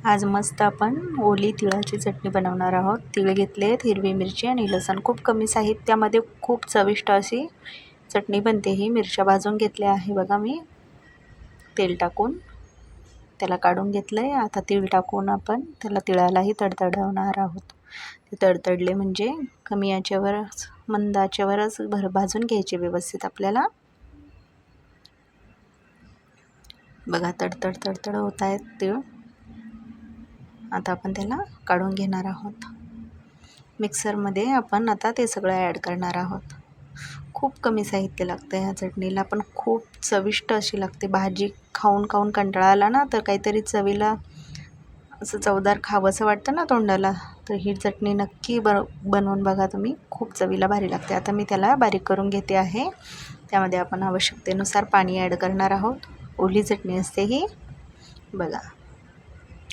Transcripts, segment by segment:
आज मस्त आपण ओली तिळाची चटणी बनवणार आहोत। तीळ घेतलेत, हिरवी मिरची आणि लसूण, खूप कमी साहित्यामध्ये खूप चविष्ट अशी चटणी बनते। ही मिरच्या भाजून घेतल्या आहे बघा मी, तेल टाकून त्याला काढून घेतलंय। आता तीळ टाकून आपण त्याला तिळालाही तडतडवणार आहोत। ते तडतडले म्हणजे कमी आचेवरच, मंद आचेवरच भाजून घ्यायचे व्यवस्थित आपल्याला। बघा तडतड तडतड होत आहेत तीळ। आता आपण त्याला काढून घेणार आहोत। मिक्सरमध्ये आपण आता ते सगळं ॲड करणार आहोत। खूप कमी साहित्य लागतं ह्या चटणीला, पण खूप चविष्ट अशी लागते। भाजी खाऊन खाऊन कंटाळा आला ना, तर काहीतरी चवीला असं चवदार खावंसं वाटतं ना तोंडाला, तर ही चटणी नक्की बनवून बघा तुम्ही, खूप चवीला भारी लागते। आता मी त्याला बारीक करून घेते आहे। त्यामध्ये आपण आवश्यकतेनुसार पाणी ॲड करणार आहोत। ओली चटणी असते ही बघा,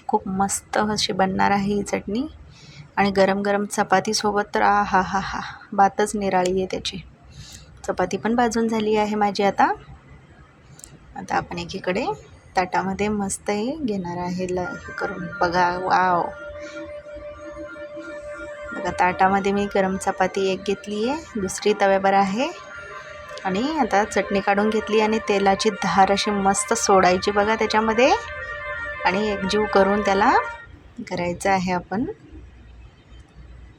खूप मस्त अशी बनणार आहे ही चटणी। आणि गरम गरम चपातीसोबत तर हा हा हा बातच निराळी आहे त्याची। चपाती पण भाजून झाली आहे माझी। आता आपण एकीकडे ताटामध्ये मस्त हे घेणार आहे करून बघा। वाव, बघा ताटामध्ये मी गरम चपाती एक घेतली आहे, दुसरी तव्यावर आहे। आणि आता चटणी काढून घेतली आणि तेलाची धार अशी मस्त सोडायची बघा त्याच्यामध्ये, आणि एकजीव करून त्याला करायचं आहे आपण।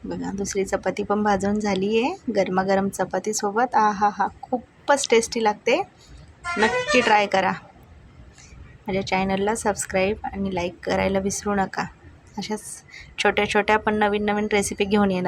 बघा दुसरी चपाती पण भाजून झाली आहे, गरमागरम चपातीसोबत। हा हा खूपच टेस्टी लागते, नक्की ट्राय करा। माझ्या चॅनलला सबस्क्राईब आणि लाईक करायला विसरू नका। अशाच छोट्या छोट्या पण नवीन नवीन रेसिपी घेऊन येणार।